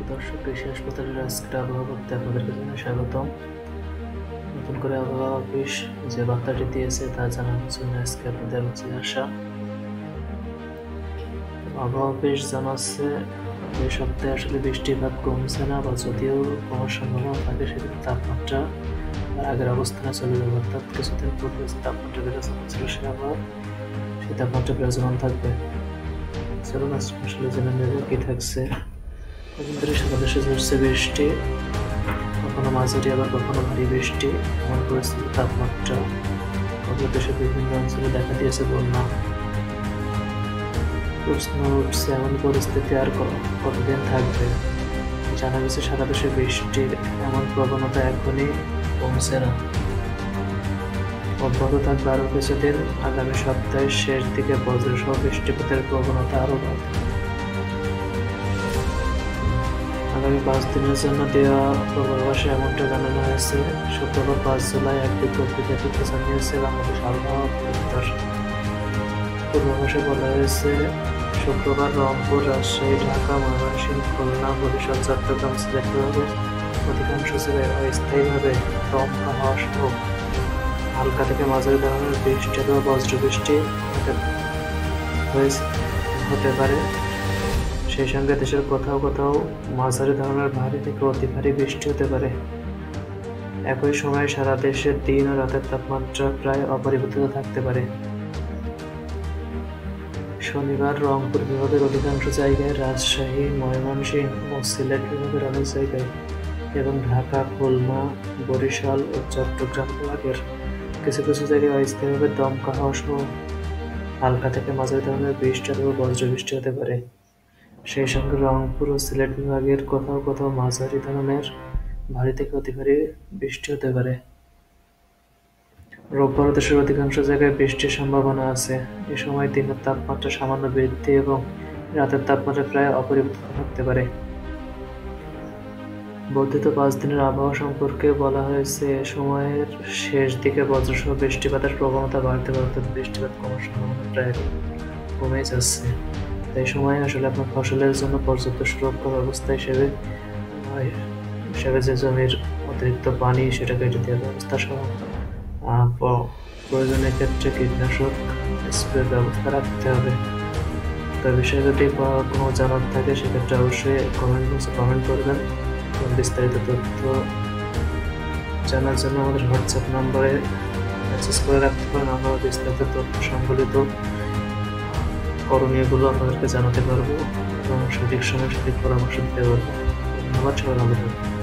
দর্শক, কৃষি হাসপাতালের আজকের আবহাওয়া করতে আপনাদেরকে জানাই স্বাগতম। নতুন করে আবহাওয়া অফিস যে বার্তাটি দিয়েছে তা জানানোর জন্য আজকে আপনাদের মাঝে আসা। আবহাওয়া অফিস জানাচ্ছে এই সপ্তাহে আসলে বৃষ্টিপাত কমছে না, বা যদিও কমার সম্ভাবনা থাকে সেদিন তাপমাত্রা আগের অবস্থানে চলে যাবে। অর্থাৎ কিছুদিন পূর্বে তাপমাত্রা বিরাজমান ছিল সে আবহাওয়া সেই তাপমাত্রা বিরাজমান থাকবে। চলুন আসলে জেনে নেব কি থাকছে। সারা দেশে ঝরছে বৃষ্টি, কখনো মাঝারি আবার কখনো ভারী বৃষ্টি। এমন পরিস্থিতি তাপমাত্রা দেশের বিভিন্ন অঞ্চলে দেখা দিয়েছে বন্যা। প্রশ্ন উঠছে এমন পরিস্থিতি আর কতদিন থাকবে। জানা গেছে সারা দেশে বৃষ্টির এমন প্রবণতা এখনই কমছে না, অব্যাহত থাকবে আরো কিছুদিন। আগামী সপ্তাহের শেষ দিকে বজ্রসহ বৃষ্টিপাতের প্রবণতা আরো বাড়বে। আগামী 5 দিনের জন্য দেওয়া পূর্বাভাসে এমনটা জানানো হয়েছে। শুক্রবার 5 জুলাই এক বিজ্ঞপ্তিতে জানিয়েছে বাংলাদেশ আবহাওয়া অধিদপ্তর। পূর্বাভাসে বলা হয়েছে, শুক্রবার রংপুর, রাজশাহী, ঢাকা, ময়মনসিংহ, খুলনা, বরিশাল, চট্টগ্রাম, সিলেট বিভাগের অধিকাংশ জেলায় অস্থায়ীভাবে দমকা হাওয়া সহ হালকা থেকে মাঝারি ধরনের বৃষ্টি অথবা বজ্রবৃষ্টি হতে পারে। সেই সঙ্গে দেশের কোথাও কোথাও মাঝারি ধরনের ভারী থেকে অতি ভারী বৃষ্টি হতে পারে। একই সময়ে সারা দেশের দিন ও রাতের তাপমাত্রা প্রায় অপরিবর্তিত থাকতে পারে। শনিবার রংপুর বিভাগের অধিকাংশ জায়গায়, রাজশাহী, ময়মনসিংহ ও সিলেট বিভাগের অনেক জায়গায় এবং ঢাকা, খুলনা, বরিশাল ও চট্টগ্রাম বিভাগের কিছু কিছু জায়গায় অস্থায়ীভাবে দমকা হাওয়া সহ হালকা থেকে মাঝারি ধরনের বৃষ্টি অথবা বজ্রবৃষ্টি হতে পারে। সেই সঙ্গে রংপুর ও সিলেট বিভাগের কোথাও কোথাও মাঝারি ধরনের ভারী থেকে অতি ভারী বৃষ্টি হতে পারে। রোববার দেশের অধিকাংশ জায়গায় বৃষ্টির সম্ভাবনা আছে। এ সময় দিনের তাপমাত্রা সামান্য বৃদ্ধি এবং রাতের তাপমাত্রা প্রায় অপরিবর্তিত থাকতে পারে। বর্ধিত 5 দিনের আবহাওয়া সম্পর্কে বলা হয়েছে, এ সময়ের শেষ দিকে বজ্রসহ বৃষ্টিপাতের প্রবণতা বাড়তে পারে, অর্থাৎ বৃষ্টিপাত কমার সম্ভাবনা প্রায় কমে যাচ্ছে। এই সময় আসলে আপনার ফসলের জন্য পর্যাপ্ত সুরক্ষা ব্যবস্থা হিসেবে যে জমির অতিরিক্ত পানি সেটা কেটে দেওয়ার ব্যবস্থা সহ প্রয়োজনের ক্ষেত্রে কীটনাশক স্প্রে ব্যবস্থা রাখতে হবে। তো বিষয়ে যদি কোনো জানার থাকে সেক্ষেত্রে অবশ্যই কমেন্ট করবেন। এবং বিস্তারিত তথ্য জানার জন্য আমাদের হোয়াটসঅ্যাপ নম্বরে মেসেজ করে রাখতে পারেন। আমরা বিস্তারিত তথ্য সংবলিত করণীয়গুলো আপনাদেরকে জানাতে পারবো এবং সঠিক সময়ে সঠিক পরামর্শ দিতে পারবো। ধন্যবাদ, সবাই ভালো থাকবেন।